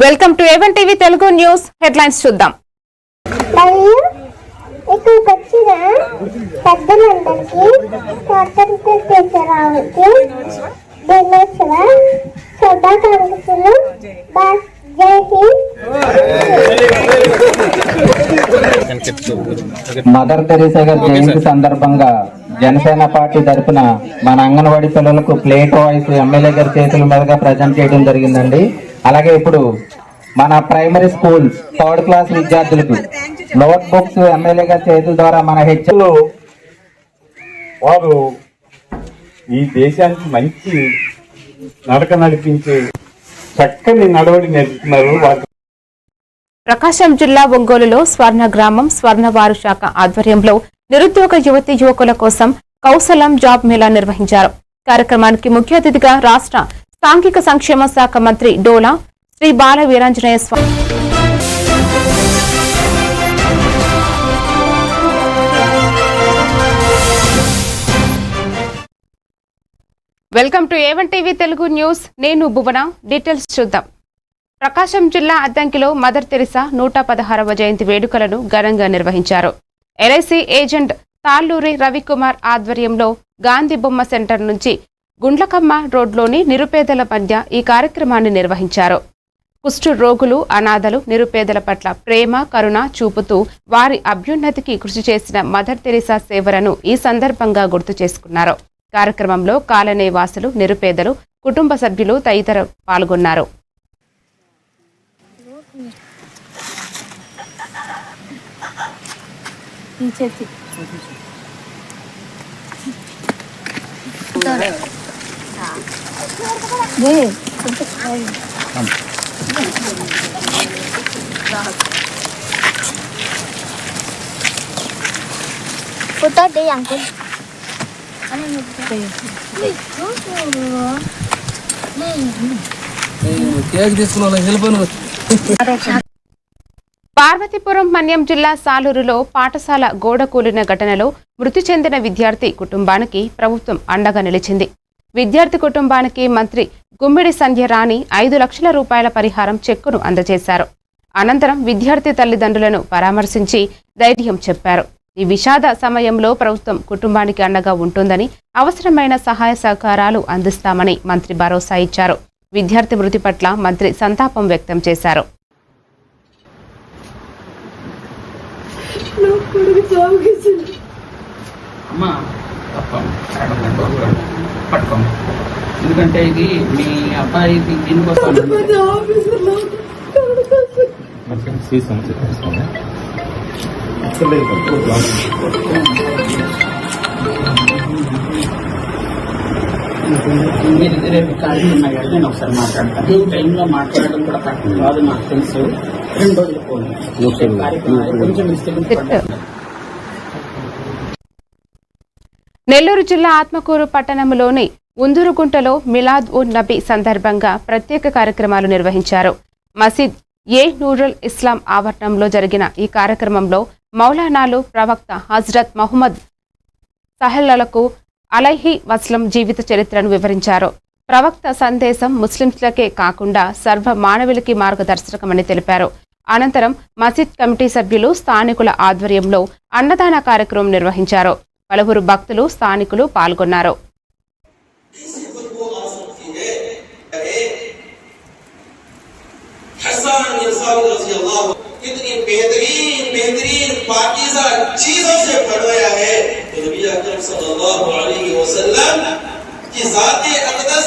Welcome to A one TV Telugu news headlines చూద్దాం. ఇక్కడికి వచ్చిన పెద్దలందరికీ స్వాతంత్ర చేసేరావుకి దినోత్సవ శుభాకాంక్షలు. జై హింద్. మదర్ తెరీసా గారి జయంతి సందర్భంగా జనసేన పార్టీ తరఫున మన అంగన్వాడీ పిల్లలకు ప్లేట్ వాయిస్ ఎమ్మెల్యే గారి చేతుల మీదుగా ప్రజెంట్ చేయడం జరిగిందండి. అలాగే ఇప్పుడు మన ప్రైమరీ స్కూల్ థర్డ్ క్లాస్ విద్యార్థులకు నోట్ బుక్స్ ఎమ్మెల్యే గారి చేతుల ద్వారా మన హెచ్ఎల్ వారు ఈ దేశానికి మంచి నడక నడిపించే చక్కని నడవడి నేర్పుతున్నారు. ప్రకాశం జిల్లా ఒంగోలులో స్వర్ణ గ్రామం స్వర్ణవారు శాఖ ఆధ్వర్యంలో నిరుద్యోగ యువతి యువకుల కోసం కౌశలం జాబ్ మేళా నిర్వహించారు. కార్యక్రమానికి ముఖ్య అతిథిగా రాష్ట్ర సాంఘిక సంక్షేమ శాఖ మంత్రి Dola Sri Bala Veeranjaneya Swamy welcome to A one TV Telugu news. నేను భువన. డీటెయిల్స్ చూద్దాం. ప్రకాశం జిల్లా అద్దంకిలో మదర్ తెరీసా 116వ జయంతి వేడుకలను ఘనంగా నిర్వహించారు. ఎల్ఐసి ఏజెంట్ తాళ్లూరి రవికుమార్ ఆధ్వర్యంలో గాంధీ బొమ్మ సెంటర్ నుంచి గుండ్లకమ్మ రోడ్లోని నిరుపేదల మధ్య ఈ కార్యక్రమాన్ని నిర్వహించారు. కుష్టు రోగులు, అనాథలు, నిరుపేదల పట్ల ప్రేమ, కరుణ చూపుతూ వారి అభ్యున్నతికి కృషి చేసిన మదర్ తెరీసా సేవలను ఈ సందర్భంగా గుర్తు చేసుకున్నారు. కార్యక్రమంలో కాలనీ వాసులు, నిరుపేదలు, కుటుంబ సభ్యులు తదితరులు పాల్గొన్నారు. ఫోటో దే అంకుల్. పార్వతీపురం మన్యం జిల్లా సాలూరులో పాఠశాల గోడ కూలిన ఘటనలో మృతి చెందిన విద్యార్థి కుటుంబానికి ప్రభుత్వం అండగా నిలిచింది. విద్యార్థి కుటుంబానికి మంత్రి గుమ్మిడి సంధ్య రాణి 5 లక్షల రూపాయల పరిహారం చెక్కును అందజేశారు. అనంతరం విద్యార్థి తల్లిదండ్రులను పరామర్శించి ధైర్యం చెప్పారు. ఈ విషాద సమయంలో ప్రభుత్వం కుటుంబానికి అండగా ఉంటుందని, అవసరమైన సహాయ సహకారాలు అందిస్తామని మంత్రి భరోసా ఇచ్చారు. విద్యార్థి మృతి పట్ల మంత్రి సంతాపం వ్యక్తం చేశారు. ఎందుకంటే ఇది మీ అబ్బాయికి దీనికోసం మీరు రేపు ఖాళీ ఉన్నాయి కదా, నేను ఒకసారి మాట్లాడతాను. ఈ టైంలో మాట్లాడడం కూడా కష్టం కాదు, నాకు తెలుసు. 2 రోజులు పోయింది. కొంచెం మిస్టేక్. నెల్లూరు జిల్లా ఆత్మకూరు పట్టణంలోని ఉందురుగుంటలో మిలాద్ ఉన్ నబీ సందర్భంగా ప్రత్యేక కార్యక్రమాలు నిర్వహించారు. మసీద్ ఏ నూరుల్ ఇస్లాం ఆవరణంలో జరిగిన ఈ కార్యక్రమంలో మౌలానాలు ప్రవక్త హజ్రత్ మహమ్మద్ సహల్లలకు అలైహి వస్లం జీవిత చరిత్రను వివరించారు. ప్రవక్త సందేశం ముస్లింలకే కాకుండా సర్వ మానవులకి మార్గదర్శకమని తెలిపారు. అనంతరం మసీద్ కమిటీ సభ్యులు, స్థానికుల ఆధ్వర్యంలో అన్నదాన కార్యక్రమం నిర్వహించారు. పలువురు భక్తులు, స్థానికులు పాల్గొన్నారు. कितनी बेहतरीन पाकीज़ा चीजों से बनवाया है तो नबी अकरम सल्लल्लाहु अलैहि वसल्लम की ज़ात अक़दस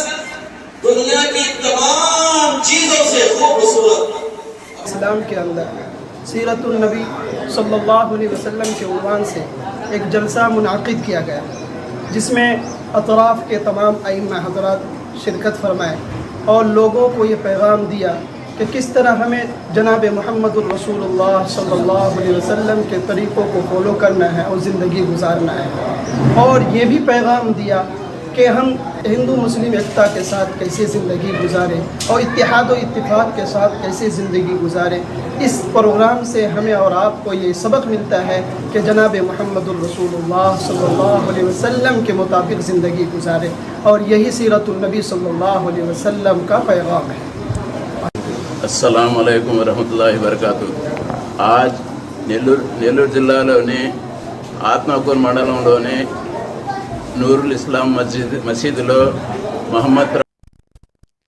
दुनिया की तमाम चीजों से खूबसूरत। इस्लाम के अंदर सीरतुन नबी सल्लल्लाहु अलैहि वसल्लम के उन्वान से एक जलसा मुनाकिद किया गया, जिसमें अतराफ़ के तमाम अइम्मा हज़रात शिरकत फरमाए और लोगों को ये पैगाम दिया कि किस तरह हमें जनाब मुहम्मदुर रसूलुल्लाह सल्लल्लाहु अलैहि वसल्लम के तरीक़ों को फॉलो करना है और ज़िंदगी गुजारना है। और ये भी पैगाम दिया कि हम हिंदू मुस्लिम एकता के साथ कैसे ज़िंदगी गुजारें और इत्तेहाद और इत्तिफाक़ के साथ कैसे ज़िंदगी गुजारें। इस प्रोग्राम से हमें और आपको ये सबक मिलता है कि जनाब मुहम्मदुर रसूलुल्लाह सल्लल्लाहु अलैहि वसल्लम के मुताबिक ज़िंदगी गुजारें और यही सीरतुन नबी सल्लल्लाहु अलैहि वसल्लम का पैगाम है। अस्सलाम वालेकुम वरहमतुल्लाहि वबरकातुहू। आज నెల్లూరు జిల్లాలోని ఆత్మకూరు మండలంలోని నూరుల్ ఇస్లాం మసీదులో మహమ్మద్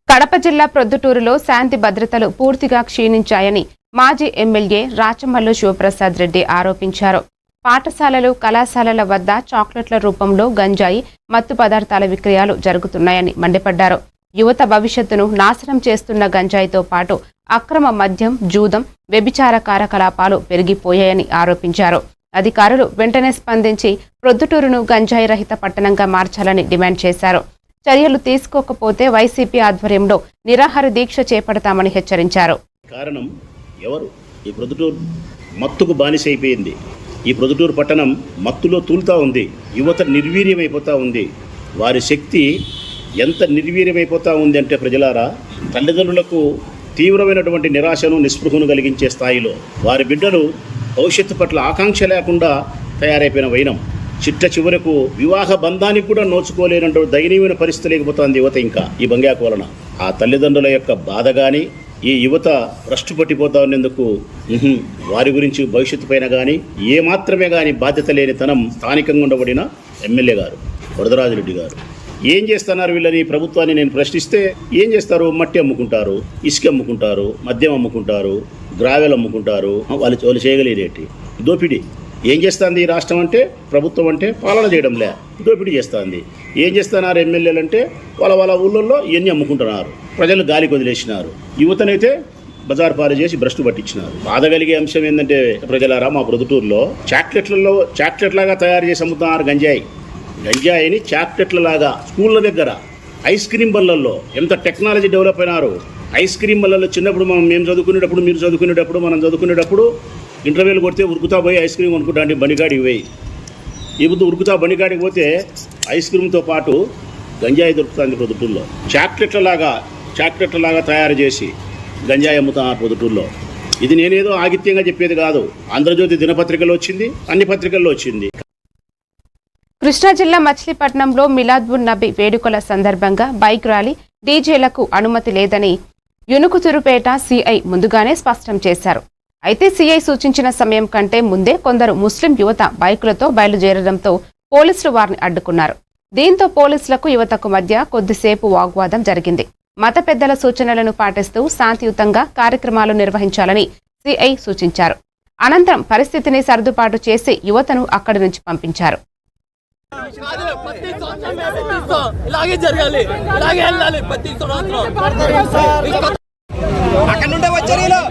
కడప జిల్లా ప్రొద్దుటూరులో శాంతి భద్రతలు పూర్తిగా క్షీణించాయని మాజీ ఎమ్మెల్యే రాచమల్లు శివప్రసాద్ రెడ్డి ఆరోపించారు. పాఠశాలలు కళాశాలల వద్ద చాక్లెట్ల రూపంలో గంజాయి మత్తు పదార్థాల విక్రయాలు జరుగుతున్నాయని మండిపడ్డారు. యువత భవిష్యత్తును నాశనం చేస్తున్న గంజాయితో పాటు అక్రమ మద్యం, జూదం, వ్యభిచార కార్యకలాపాలు పెరిగిపోయాయని ఆరోపించారు. అధికారులు వెంటనే స్పందించి ప్రొద్దుటూరును గంజాయి రహిత పట్టణంగా మార్చాలని డిమాండ్ చేశారు. చర్యలు తీసుకోకపోతే వైసీపీ ఆధ్వర్యంలో నిరాహార దీక్ష చేపడతామని హెచ్చరించారు. కారణం ఎవరు? ఈ ప్రొద్దుటూరు మత్తుకు బానిసైపోయింది. ఈ ప్రొద్దుటూరు పట్టణం మత్తులో తూలుతా ఉంది. యువత నిర్వీర్యమైపోతూ ఉంది. వారి శక్తి ఎంత నిర్వీర్యమైపోతూ ఉంది అంటే ప్రజలారా, తల్లిదండ్రులకు తీవ్రమైనటువంటి నిరాశను నిస్పృహను కలిగించే స్థాయిలో వారి బిడ్డలు భవిష్యత్తు పట్ల ఆకాంక్ష లేకుండా తయారైపోయిన వైనం చిట్ట చివరకు వివాహ బంధానికి కూడా నోచుకోలేనటువంటి దయనీయమైన పరిస్థితి లేకపోతుంది యువత. ఇంకా ఈ బంగాకు వలన ఆ తల్లిదండ్రుల యొక్క బాధ కానీ, ఈ యువత భ్రష్టు పట్టిపోతా ఉన్నందుకు వారి గురించి భవిష్యత్తు పైన కానీ ఏమాత్రమే కానీ బాధ్యత లేని తనం స్థానికంగా ఉండబడిన ఎమ్మెల్యే గారు వరదరాజిరెడ్డి గారు ఏం చేస్తున్నారు వీళ్ళని ప్రభుత్వాన్ని నేను ప్రశ్నిస్తే ఏం చేస్తారు? మట్టి అమ్ముకుంటారు, ఇసుక అమ్ముకుంటారు, మద్యం అమ్ముకుంటారు, గ్రావెల్ అమ్ముకుంటారు. వాళ్ళు చేయగలిగేటి దోపిడీ. ఏం చేస్తుంది ఈ రాష్ట్రం అంటే, ప్రభుత్వం అంటే పాలన చేయడంలే, దోపిడీ చేస్తుంది. ఏం చేస్తున్నారు ఎమ్మెల్యేలు అంటే వాళ్ళ ఊళ్ళల్లో ఇవన్నీ అమ్ముకుంటున్నారు, ప్రజలు గాలికి వదిలేసినారు, యువతనైతే బజార్ పాలు చేసి భ్రష్టు పట్టించినారు. బాధ కలిగే అంశం ఏంటంటే ప్రజలారా, మా ప్రొద్దుటూరులో చాక్లెట్లాగా తయారు చేసి అమ్ముతున్నారు గంజాయిని చాక్లెట్లలాగా. స్కూళ్ళ దగ్గర ఐస్ క్రీమ్ బళ్ళల్లో ఎంత టెక్నాలజీ డెవలప్ అయినారు. ఐస్ క్రీమ్ బళ్ళల్లో చిన్నప్పుడు మేము చదువుకునేటప్పుడు, మీరు చదువుకునేటప్పుడు, మనం చదువుకునేటప్పుడు ఇంటర్వ్యూలు కొడితే ఉరుకుతా పోయి ఐస్ క్రీమ్ కొనుక్కుంటా అంటే బండిగాడికి పోయి, ఈ బుద్ధి ఉరుకుతా బండిగాడికి పోతే ఐస్ క్రీమ్తో పాటు గంజాయి దొరుకుతుంది ప్రొద్దుటూరులో. చాక్లెట్లలాగా తయారు చేసి గంజాయి అమ్ముతున్నారు ప్రొద్దుటూరులో. ఇది నేనేదో ఆగిత్యంగా చెప్పేది కాదు. ఆంధ్రజ్యోతి దినపత్రికలో వచ్చింది, అన్ని పత్రికల్లో వచ్చింది. కృష్ణా జిల్లా మచిలీపట్నంలో మిలాద్వున్ నబీ వేడుకల సందర్భంగా బైక్ ర్యాలీ, డీజేలకు అనుమతి లేదని యునుకుతురుపేట సీఐ ముందుగానే స్పష్టం చేశారు. అయితే సీఐ సూచించిన సమయం కంటే ముందే కొందరు ముస్లిం యువత బైకులతో బయలుదేరడంతో పోలీసులు వారిని అడ్డుకున్నారు. దీంతో పోలీసులకు యువతకు మధ్య కొద్దిసేపు వాగ్వాదం జరిగింది. మత పెద్దల సూచనలను పాటిస్తూ శాంతియుతంగా కార్యక్రమాలు నిర్వహించాలని సీఐ సూచించారు. అనంతరం పరిస్థితిని సర్దుబాటు చేసి యువతను అక్కడి నుంచి పంపించారు. ఇలాగే జరగాలి, ఇలాగే వెళ్ళాలి. ప్రతి సంవత్సరం అక్కడ నుండే వచ్చారు వీళ్ళు,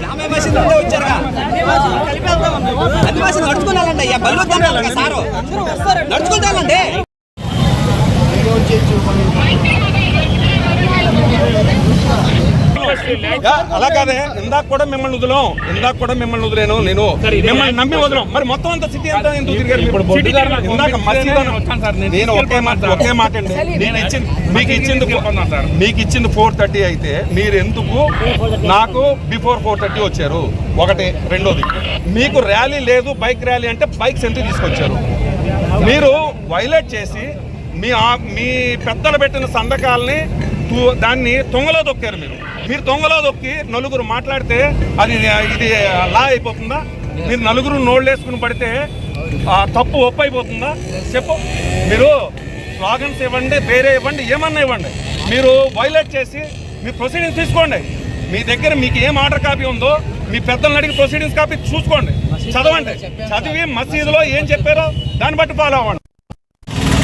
జామే మసీద్ నుండే వచ్చారుగా. అన్ని నడుచుకున్నారండి, అయ్యా బల్లు సారు నడుచుకుంటానండి. అలా కాదే, ఇందాక కూడా మిమ్మల్ని వదిలేను, నేను మిమ్మల్ని నమ్మి వదలం. మరి మొత్తం అంతా సిటీ అంతా ఎందుకు తిరిగారు? ఇందాక నేను ఒకే మాట అండి, మీకు ఇచ్చింది 4:30 అయితే మీరు ఎందుకు నాకు బిఫోర్ 4:30 వచ్చారు? ఒకటి. రెండోది, మీకు ర్యాలీ లేదు, బైక్ ర్యాలీ అంటే బైక్స్ ఎందుకు తీసుకొచ్చారు? మీరు వైలేట్ చేసి మీ పెద్దలు పెట్టిన సంతకాలని దాన్ని తొంగలో దొక్కారు. మీరు తొంగలో దొక్కి నలుగురు మాట్లాడితే అది ఇది లా అయిపోతుందా? మీరు నలుగురు నోళ్ళు వేసుకుని పడితే తప్పు ఒప్పు అయిపోతుందా? చెప్పు. మీరు స్లోగన్స్ ఇవ్వండి, వేరే ఇవ్వండి, ఏమన్నా ఇవ్వండి. మీరు వైలేట్ చేసి మీ ప్రొసీడింగ్స్ తీసుకోండి. మీ దగ్గర మీకు ఏం ఆర్డర్ కాపీ ఉందో మీ పెద్దలను అడిగి ప్రొసీడింగ్స్ కాపీ చూసుకోండి, చదవండి. చదివి మసీదులో ఏం చెప్పారో దాన్ని బట్టి ఫాలో అవ్వండి.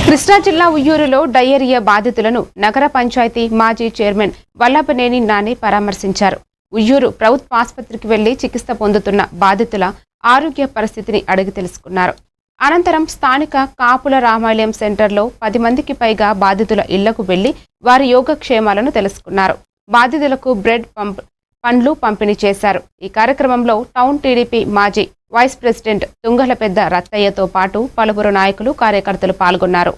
కృష్ణా జిల్లా ఉయ్యూరులో డయేరియా బాధితులను నగర పంచాయతీ మాజీ చైర్మన్ వల్లభనేని నాని పరామర్శించారు. ఉయ్యూరు ప్రభుత్వ ఆసుపత్రికి వెళ్లి చికిత్స పొందుతున్న బాధితుల ఆరోగ్య పరిస్థితిని అడిగి తెలుసుకున్నారు. అనంతరం స్థానిక కాపుల రామాలయం సెంటర్లో 10 మందికి పైగా బాధితుల ఇళ్లకు వెళ్లి వారి యోగక్షేమాలను తెలుసుకున్నారు. బాధితులకు బ్రెడ్ పండ్లు పంపిణీ చేశారు. ఈ కార్యక్రమంలో టౌన్ టీడీపీ మాజీ వైస్ ప్రెసిడెంట్ తుంగల పెద్ద రత్తయ్యతో పాటు పలువురు నాయకులు, కార్యకర్తలు పాల్గొన్నారు.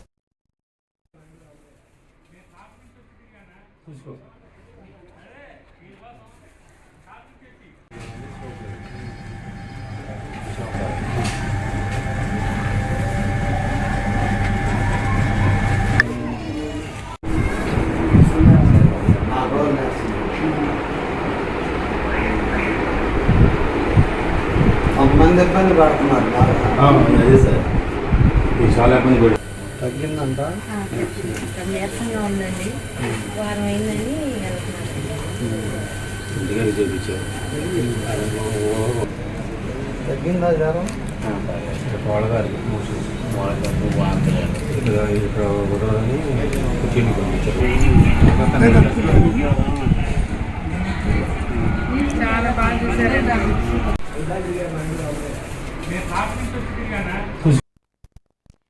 మంది ఇబ్బంది పడుతున్నారు అదే సార్ చాలా ఇబ్బంది పడి తగ్గిందంట. నీరసంగా ఉందండి, వారం అయిందని ఇంటికి చూపించారు. తగ్గిందా జ్వరం? వాళ్ళగారికి ఇక్కడ కుదరదని కూర్చొని పంపించారు. చాలా బాగా చూసారండి.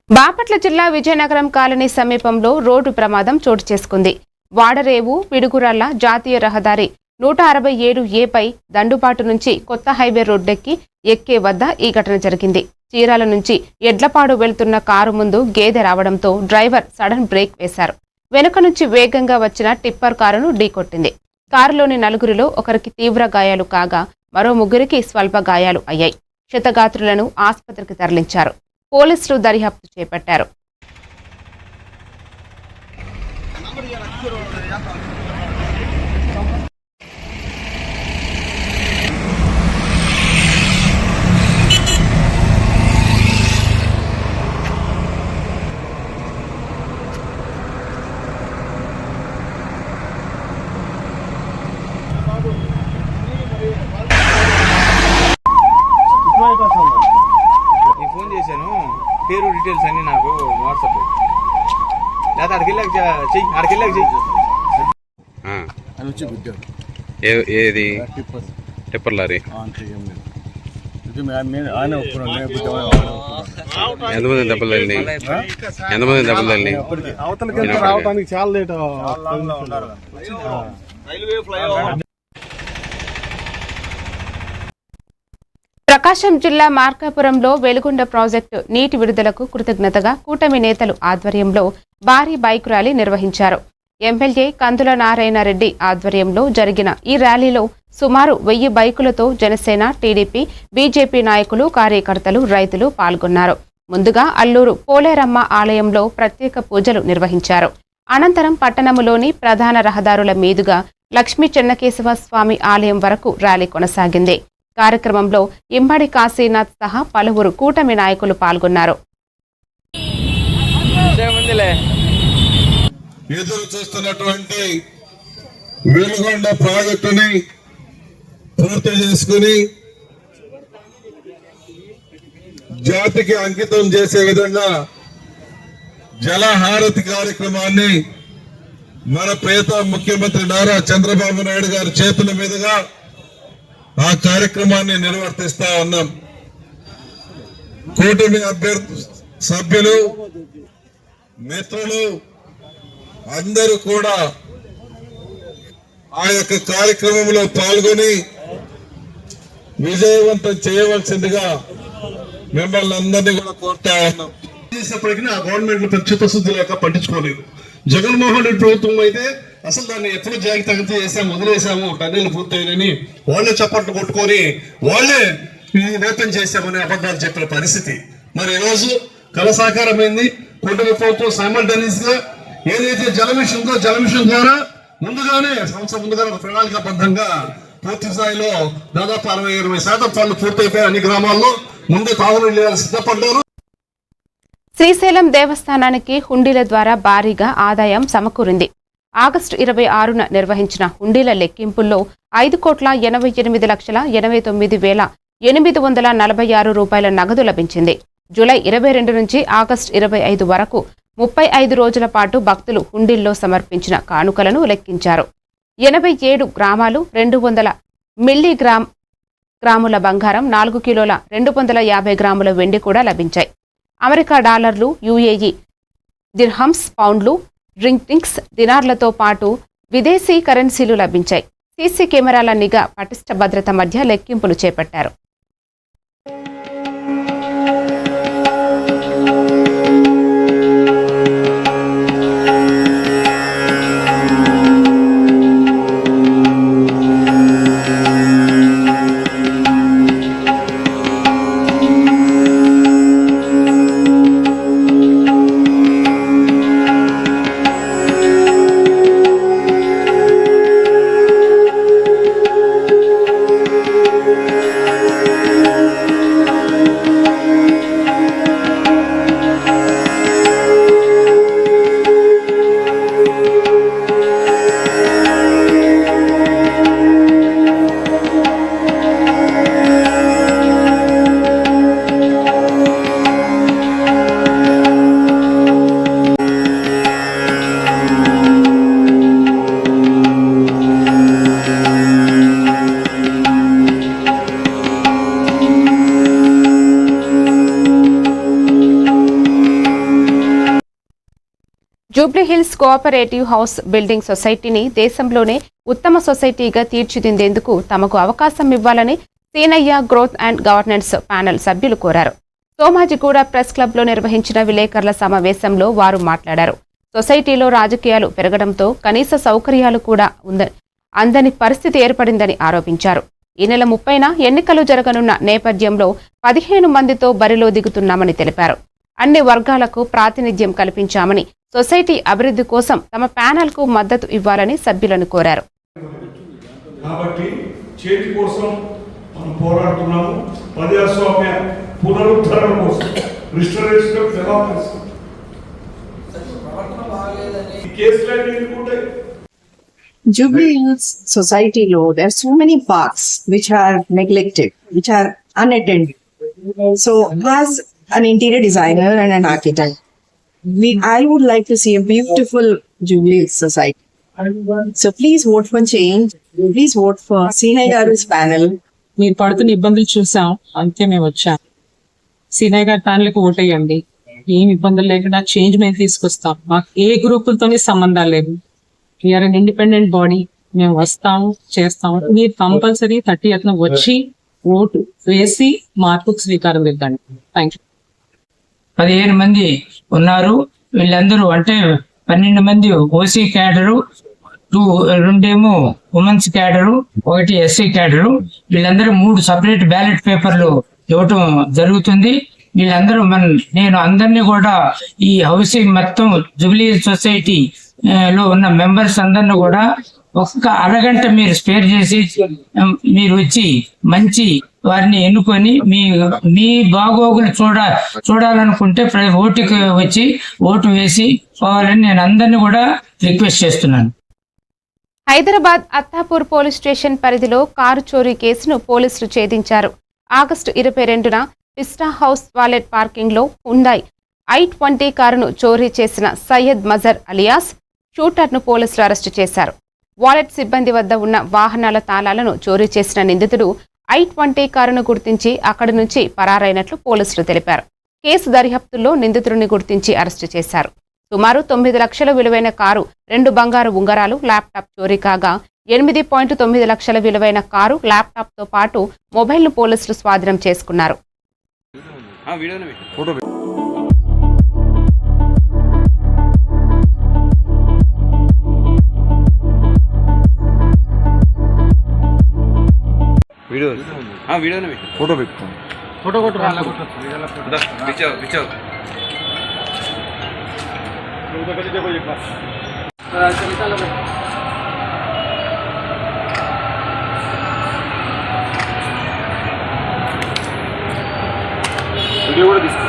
బాపట్ల జిల్లా విజయనగరం కాలనీ సమీపంలో రోడ్డు ప్రమాదం చోటు చేసుకుంది. వాడరేవు పిడుగురాళ్ల జాతీయ రహదారి 167A దండుపాటు నుంచి కొత్త హైవే రోడ్డెక్కి ఎక్కే వద్ద ఈ ఘటన జరిగింది. చీరాల నుంచి ఎడ్లపాడు వెళ్తున్న కారు ముందు గేదె రావడంతో డ్రైవర్ సడన్ బ్రేక్ వేశారు. వెనుక నుంచి వేగంగా వచ్చిన టిప్పర్ కారును ఢీకొట్టింది. కారులోని నలుగురిలో ఒకరికి తీవ్ర గాయాలు కాగా మరో ముగ్గురికి స్వల్ప గాయాలు అయ్యాయి. క్షతగాత్రులను ఆసుపత్రికి తరలించారు. పోలీసులు దర్యాప్తు చేపట్టారు. ఫోన్ చేశాను, పేరు డీటెయిల్స్ అన్ని నాకు వాట్సాప్ లేదా అడిగిళ్ళకి చెయ్యి, అడిగిళ్ళకి చెయ్యి అని వచ్చి గుద్దాడు. ఏది టిప్పర్ లారీ? ఆయన ఒప్పుకున్నాడు. ఎంతమంది దెబ్బలు తగిలి? ఎంతమంది దెబ్బలు తగిలి? అవతలకి రావడానికి చాలా లేట్. ప్రకాశం జిల్లా మార్కాపురంలో వెలుగొండ ప్రాజెక్టు నీటి విడుదలకు కృతజ్ఞతగా కూటమి నేతలు ఆధ్వర్యంలో భారీ బైక్ ర్యాలీ నిర్వహించారు. ఎమ్మెల్యే కందుల నారాయణరెడ్డి ఆధ్వర్యంలో జరిగిన ఈ ర్యాలీలో సుమారు 1000 బైకులతో జనసేన, టీడీపీ, బీజేపీ నాయకులు, కార్యకర్తలు, రైతులు పాల్గొన్నారు. ముందుగా అల్లూరు పోలేరమ్మ ఆలయంలో ప్రత్యేక పూజలు నిర్వహించారు. అనంతరం పట్టణములోని ప్రధాన రహదారుల మీదుగా లక్ష్మీ చెన్నకేశవ స్వామి ఆలయం వరకు ర్యాలీ కొనసాగింది. కార్యక్రమంలో ఇమ్మడి కాశీనాథ్ సహా పలువురు కూటమి నాయకులు పాల్గొన్నారు. ఎదురు చూస్తున్నటువంటి వెలుగొండ ప్రాజెక్టుని పూర్తి చేసుకుని జాతికి అంకితం చేసే విధంగా జలహారతి కార్యక్రమాన్ని మన ప్రియతమ ముఖ్యమంత్రి నారా చంద్రబాబు నాయుడు గారి చేతుల మీదుగా ఆ కార్యక్రమాన్ని నిర్వర్తిస్తా ఉన్నాం. కూటమి అభ్యర్థి సభ్యులు, మిత్రులు అందరూ కూడా ఆ యొక్క కార్యక్రమంలో పాల్గొని విజయవంతం చేయవలసిందిగా మిమ్మల్ని అందరినీ కూడా కోరుతా ఉన్నాం. చేసేప్పటికీ ఆ గవర్నమెంట్ చిత్తశుద్ధి లేక పట్టించుకోలేదు. జగన్మోహన్ రెడ్డి ప్రభుత్వం అయితే అసలు దాన్ని ఎప్పుడు జాగ్రత్త చేసాము, వదిలేసాము, టన్నెలు పూర్తయినని వాళ్ళే చప్పట్లు కొట్టుకొని వాళ్ళే నేతం చేశామని అబద్ధాలు చెప్పిన పరిస్థితి. మరి ఈరోజు కళసాకారమైంది. కూటమి ప్రభుత్వం సైమల్టేనియస్ గా ఏదైతే జలమిషన్ ఉందో జలమిషన్ ద్వారా ముందుగానే సంవత్సరం ముందుగానే ప్రణాళికాబద్ధంగా పూర్తి స్థాయిలో దాదాపు 60-70% పనులు పూర్తయిపోయి అన్ని గ్రామాల్లో ముందే తాగునీళ్ళు సిద్ధపడ్డారు. శ్రీశైలం దేవస్థానానికి హుండీల ద్వారా భారీగా ఆదాయం సమకూరింది. ఆగస్టు 26న నిర్వహించిన హుండీల లెక్కింపుల్లో 5,89,809,846 రూపాయల నగదు లభించింది. జూలై 22 నుంచి ఆగస్టు 25 వరకు 35 రోజుల పాటు భక్తులు హుండీల్లో సమర్పించిన కానుకలను లెక్కించారు. 87 గ్రామాలు 200 మిల్లీగ్రాముల బంగారం, 4 కిలోల 250 గ్రాముల వెండి కూడా లభించాయి. అమెరికా డాలర్లు, యుఏఈ దిర్హమ్స్, పౌండ్లు, రింగ్స్, దినార్లతో పాటు విదేశీ కరెన్సీలు లభించాయి. సీసీ కెమెరాల నిఘా, పటిష్ట భద్రత మధ్య లెక్కింపులు చేపట్టారు. జూబ్లీహిల్స్ కోఆపరేటివ్ హౌస్ బిల్డింగ్ సొసైటీని దేశంలోనే ఉత్తమ సొసైటీగా తీర్చిదిద్దేందుకు తమకు అవకాశం ఇవ్వాలని Seenaiah growth and governance panel సభ్యులు కోరారు. సోమాజిగూడ ప్రెస్ క్లబ్లో నిర్వహించిన విలేకరుల సమావేశంలో వారు మాట్లాడారు. సొసైటీలో రాజకీయాలు పెరగడంతో కనీస సౌకర్యాలు కూడా అందని పరిస్థితి ఏర్పడిందని ఆరోపించారు. ఈ నెల 30న ఎన్నికలు జరగనున్న నేపథ్యంలో 15 మందితో బరిలో దిగుతున్నామని తెలిపారు. అన్ని వర్గాలకు ప్రాతినిధ్యం కల్పించామని, సొసైటీ అభివృద్ధి కోసం తమ ప్యానెల్కు మద్దతు ఇవ్వాలని సభ్యులను కోరారు. కాబట్టి చేతి కోసం మనం పోరాడుతున్నాము. ప్రజాస్వామ్య పునరుద్ధరణ కోసం, రిస్టరేషన్ ఆఫ్ డెమోక్రసీ. ఈ కేసులన్నీ ఉంటాయి. Jubilees society law, there are so many parts which are neglected, which are unattended. So as an interior designer and an architect, I would like to see a beautiful Jubilees society. So please vote for change. Please vote for Sinai Garu's panel. మీరు పడుతున్న ఇబ్బందులు చూసాం, అంతే మేము వచ్చాం. సీనయ్య గారి ప్యానెల్కి ఓటేయండి. ఏం ఇబ్బందులు లేకుండా చేంజ్ మేము తీసుకొస్తాం. మాకు ఏ గ్రూపులతోనే సంబంధాలు లేవు. We're an independent body. మేము వస్తాము, చేస్తాము. మీరు కంపల్సరీ 30th వచ్చి ఓటు వేసి మార్పుకు శ్రీకారం దిద్దండి. Thank you. 15 మంది ఉన్నారు. వీళ్ళందరూ అంటే 12 మంది OC cadre, 2 women's cadre, 1 SC cadre. వీళ్ళందరూ 3 సపరేట్ బ్యాలెట్ పేపర్లు ఇవ్వటం జరుగుతుంది. వీళ్ళందరూ నేను అందరినీ కూడా ఈ హౌసింగ్ మొత్తం జూబ్లీ సొసైటీ లో ఉన్న మెంబర్స్ అందరిని కూడా ఒక్క అరగంట మీరు స్పేర్ చేసి మీరు వచ్చి మంచి వారిని ఎన్నుకొని మీ బాగోగులు చూడాలనుకుంటే ఓటుకి వచ్చి ఓటు వేసి పోవాలని నేను అందరినీ కూడా రిక్వెస్ట్ చేస్తున్నాను. హైదరాబాద్ అత్తాపూర్ పోలీస్ స్టేషన్ పరిధిలో కారు చోరీ కేసును పోలీసులు ఛేదించారు. August 22న పిస్టా house wallet పార్కింగ్లో Hyundai i20 కారును చోరీ చేసిన సయ్యద్ మజర్ అలియాస్ షూటర్ను పోలీసులు అరెస్టు చేశారు. వాలెట్ సిబ్బంది వద్ద ఉన్న వాహనాల తాళాలను చోరీ చేసిన నిందితుడు i20 కారును గుర్తించి అక్కడి నుంచి పరారైనట్లు పోలీసులు తెలిపారు. కేసు దర్యాప్తుల్లో నిందితుడిని గుర్తించి అరెస్టు చేశారు. సుమారు 9 లక్షల విలువైన కారు, 2 బంగారు ఉంగరాలు, ల్యాప్టాప్ చోరీ కాగా 8.9 లక్షల విలువైన కారు, ల్యాప్టాప్తో పాటు మొబైల్ను పోలీసులు స్వాధీనం చేసుకున్నారు. ఫోటో పెట్టుకోండి. ఫోటో కొట్టు. వీడియో కూడా తీసుకో.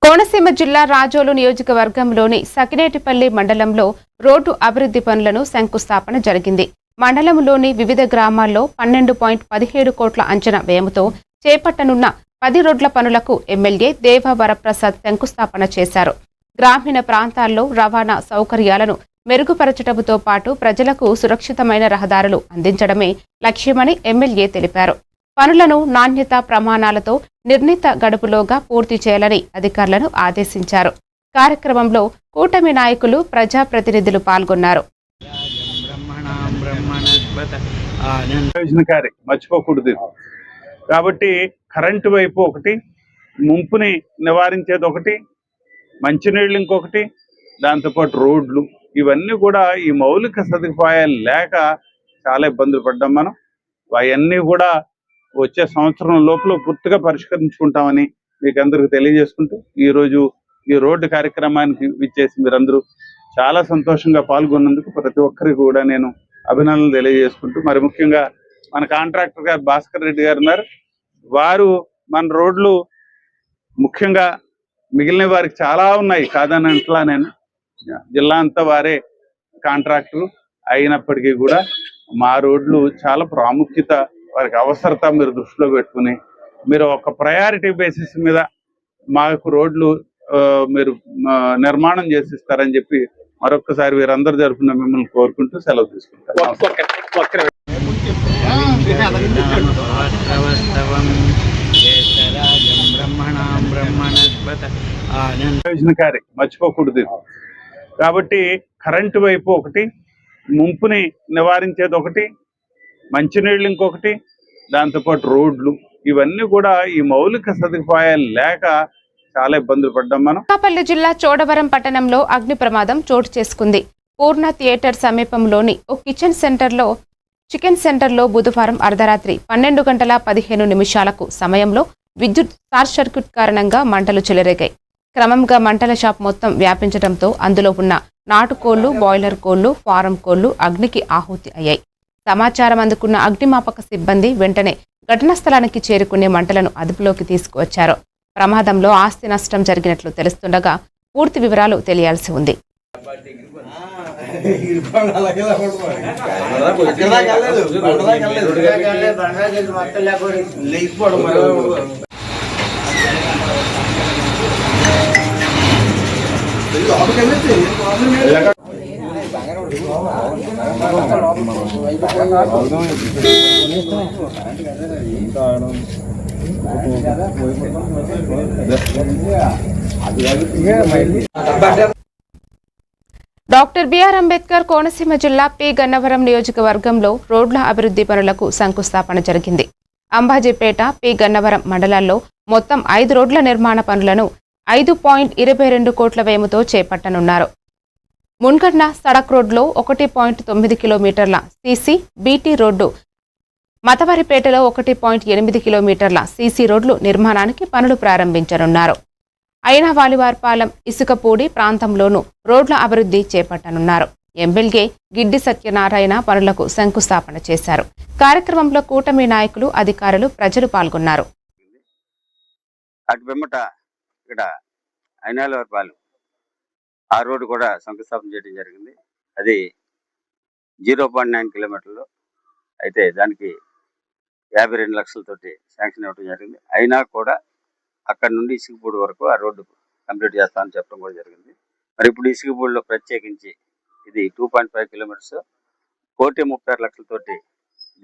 కోనసీమ జిల్లా రాజోలు నియోజకవర్గంలోని సకినేటిపల్లి మండలంలో రోడ్డు అభివృద్ధి పనులను శంకుస్థాపన జరిగింది. మండలంలోని వివిధ గ్రామాల్లో 12.17 కోట్ల అంచనా వ్యయంతో చేపట్టనున్న 10 రోడ్ల పనులకు ఎమ్మెల్యే దేవ వరప్రసాద్ శంకుస్థాపన చేశారు. గ్రామీణ ప్రాంతాల్లో రవాణా సౌకర్యాలను మెరుగుపరచడంతో పాటు ప్రజలకు సురక్షితమైన రహదారులు అందించడమే లక్ష్యమని ఎమ్మెల్యే తెలిపారు. పనులను నాణ్యతా ప్రమాణాలతో నిర్ణీత గడువులోగా పూర్తి చేయాలని అధికారులను ఆదేశించారు. కార్యక్రమంలో కూటమి నాయకులు, ప్రజాప్రతినిధులు పాల్గొన్నారు. మర్చిపోకూడదు. కాబట్టి కరెంటు వైపు ఒకటి, ముంపుని నివారించేది ఒకటి, మంచినీళ్ళు ఇంకొకటి, దాంతోపాటు రోడ్లు, ఇవన్నీ కూడా ఈ మౌలిక సదుపాయాలు లేక చాలా ఇబ్బందులు పడ్డాం మనం. అవన్నీ కూడా వచ్చే సంవత్సరం లోపల పూర్తిగా పరిష్కరించుకుంటామని మీకు అందరికి తెలియజేసుకుంటూ ఈరోజు ఈ రోడ్డు కార్యక్రమానికి విచ్చేసి మీరందరూ చాలా సంతోషంగా పాల్గొన్నందుకు ప్రతి ఒక్కరికి కూడా నేను అభినందనలు తెలియజేసుకుంటూ, మరి ముఖ్యంగా మన కాంట్రాక్టర్ గారు భాస్కర్ రెడ్డి గారు ఉన్నారు. వారు మన రోడ్లు ముఖ్యంగా మిగిలిన వారికి చాలా ఉన్నాయి కాదనట్లా, నేను జిల్లా అంతా వారే కాంట్రాక్టర్ అయినప్పటికీ కూడా మా రోడ్లు చాలా ప్రాముఖ్యత, వారికి అవసరత మీరు దృష్టిలో పెట్టుకుని మీరు ఒక ప్రయారిటీ బేసిస్ మీద మాకు రోడ్లు మీరు నిర్మాణం చేసిస్తారని చెప్పి మరొకసారి వీరందరూ జరుపున మిమ్మల్ని కోరుకుంటూ సెలవు తీసుకుంటారు. ప్రయోజనకారి, మర్చిపోకూడదు. కాబట్టి కరెంటు వైపు ఒకటి, ముంపుని నివారించేది ఒకటి, మంచినీళ్ళు ఇంకొకటి, దాంతోపాటు రోడ్లు, ఇవన్నీ కూడా ఈ మౌలిక సదుపాయాలు లేక చాలా ఇబ్బందులు పడ్డాం మనం. అనకాపల్లి జిల్లా చోడవరం పట్టణంలో అగ్ని ప్రమాదం చోటు చేసుకుంది. పూర్ణ థియేటర్ సమీపంలోని ఓ చికెన్ సెంటర్లో బుధవారం అర్ధరాత్రి 12:15 సమయంలో విద్యుత్ షార్ట్ సర్క్యూట్ కారణంగా మంటలు చెలరేగాయి. క్రమంగా మంటల షాప్ మొత్తం వ్యాపించడంతో అందులో ఉన్న నాటుకోళ్లు, బాయిలర్ కోళ్లు, ఫారం కోళ్లు అగ్నికి ఆహుతి అయ్యాయి. సమాచారం అందుకున్న అగ్నిమాపక సిబ్బంది వెంటనే ఘటనా స్థలానికి చేరుకునే మంటలను అదుపులోకి తీసుకువచ్చారు. ప్రమాదంలో ఆస్తి నష్టం జరిగినట్లు తెలుస్తుండగా పూర్తి వివరాలు తెలియాల్సి ఉంది. డాక్టర్ బిఆర్ అంబేద్కర్ కోనసీమ జిల్లా పి గన్నవరం నియోజకవర్గంలో రోడ్ల అభివృద్ధి పనులకు శంకుస్థాపన జరిగింది. అంబాజీపేట, పి గన్నవరం మండలాల్లో మొత్తం 5 రోడ్ల నిర్మాణ పనులను 5.22 కోట్ల వ్యయంతో చేపట్టనున్నారు. మున్గడ్న సడక్ రోడ్లో 1.9 కిలోమీటర్ల సీసీ బీటీ రోడ్డు, మతవారిపేటలో 1.8 కిలోమీటర్ల సీసీ రోడ్లు నిర్మాణానికి పనులు ప్రారంభించనున్నారు. అయినవాలివార్పాలెం, ఇసుకపూడి ప్రాంతంలోనూ రోడ్ల అభివృద్ధి చేపట్టనున్నారు. ఎమ్మెల్యే గిడ్డి సత్యనారాయణ పనులకు శంకుస్థాపన చేశారు. కార్యక్రమంలో కూటమి నాయకులు, అధికారులు, ప్రజలు పాల్గొన్నారు. ఇక్కడ అయినవాలివార్పాలెం ఆ రోడ్డు కూడా శంకుస్థాపన చేయడం జరిగింది. అది 0.9 కిలోమీటర్లు అయితే దానికి 52 లక్షలతోటి శాంక్షన్ ఇవ్వడం జరిగింది. అయినా కూడా అక్కడ నుండి ఇసుకపూడి వరకు ఆ రోడ్డు కంప్లీట్ చేస్తామని చెప్పడం కూడా జరిగింది. మరి ఇప్పుడు ఇసుకపూడిలో ప్రత్యేకించి ఇది 2.5 కిలోమీటర్స్ 1,36 లక్షలతోటి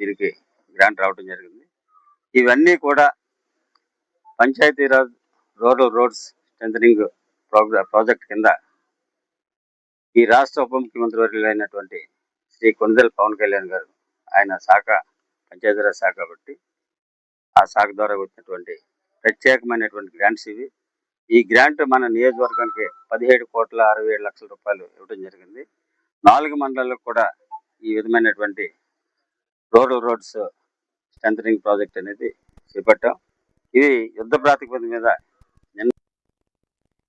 దీనికి గ్రాంట్ రావడం జరిగింది. ఇవన్నీ కూడా Panchayati Raj rural roads strengthening project కింద ఈ రాష్ట్ర ఉప ముఖ్యమంత్రి వర్యులు అయినటువంటి శ్రీ కొనిదెల పవన్ కళ్యాణ్ గారు, ఆయన శాఖ పంచాయతీరాజ్ శాఖ కాబట్టి ఆ శాఖ ద్వారా వచ్చినటువంటి ప్రత్యేకమైనటువంటి గ్రాంట్స్ ఇవి. ఈ గ్రాంట్ మన నియోజకవర్గానికి 17,67 లక్షల ఇవ్వడం జరిగింది. 4 మండలాలకు కూడా ఈ విధమైనటువంటి రూరల్ రోడ్స్ స్ట్రెంథనింగ్ ప్రాజెక్ట్ అనేది చేపట్టాం. ఇది యుద్ధ ప్రాతిపదిక మీద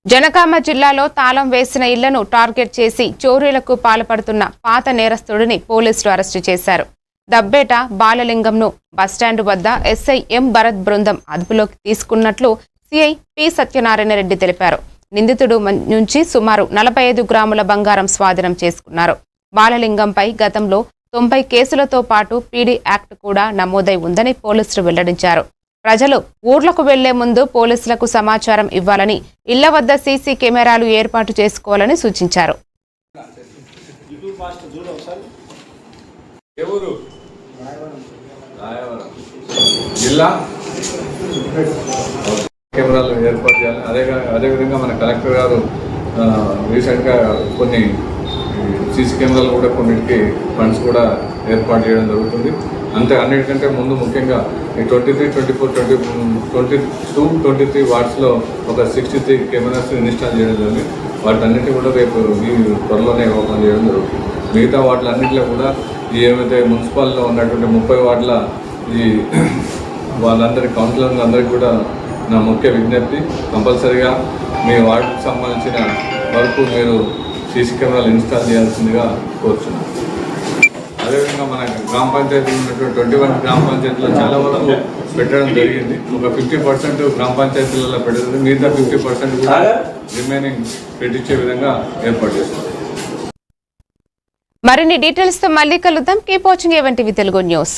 జనగామ జిల్లాలో తాళం వేసిన ఇళ్లను టార్గెట్ చేసి చోరీలకు పాల్పడుతున్న పాత నేరస్తుడిని పోలీసులు అరెస్టు చేశారు. దబ్బేట బాలలింగంను బస్టాండ్ వద్ద ఎస్ఐ ఎం భరత్ బృందం అదుపులోకి తీసుకున్నట్లు సిఐ పి సత్యనారాయణ రెడ్డి తెలిపారు. నిందితుడు నుంచి సుమారు 45 గ్రాముల బంగారం స్వాధీనం చేసుకున్నారు. బాలలింగంపై గతంలో 90 కేసులతో పాటు పీడీ యాక్ట్ కూడా నమోదై ఉందని పోలీసులు వెల్లడించారు. ప్రజలు ఊర్లకు వెళ్లే ముందు పోలీసులకు సమాచారం ఇవ్వాలని, ఇళ్ల వద్ద సీసీ కెమెరాలు ఏర్పాటు చేసుకోవాలని సూచించారు. జిల్లా కెమెరాలు ఏర్పాటు చేయాలి. అదేవిధంగా మన కలెక్టర్ గారు రీసెంట్గా కొన్ని సీసీ కెమెరాలు కూడా కొన్నిటికి ఫండ్స్ కూడా ఏర్పాటు చేయడం జరుగుతుంది. అంతే అన్నిటికంటే ముందు ముఖ్యంగా ఈ 23, 24, 22, 23 వార్డ్స్లో ఒక 63 కెమెరాస్ ఇన్స్టాల్ చేయడం జరిగింది. వాటన్నిటి కూడా రేపు ఈ త్వరలోనే ఓపెన్ చేయడం జరుగుతుంది. మిగతా వాటిలన్నింటిలో కూడా ఈ ఏమైతే మున్సిపాల్లో ఉన్నటువంటి 30 వార్డుల ఈ వాళ్ళందరి కౌన్సిలర్లు అందరికీ కూడా నా ముఖ్య విజ్ఞప్తి, కంపల్సరీగా మీ వార్డుకు సంబంధించిన వరకు మీరు సీసీ కెమెరాలు ఇన్స్టాల్ చేయాల్సిందిగా కోరుచున్నాను. అదేవిధంగా మన గ్రామ పంచాయతీలు ఉన్నటువంటి 21 గ్రామ పంచాయతీలో చాలా వరకు పెట్టడం జరిగింది. ఒక 50% గ్రామ పంచాయతీలలో పెట్టడం, మిగతా 50% కూడా రిమైనింగ్ పెట్టించే విధంగా ఏర్పాటు చేస్తారు. మరిన్ని డీటెయిల్స్తో మళ్ళీ కలుద్దాం. Keep watching A1 TV Telugu news.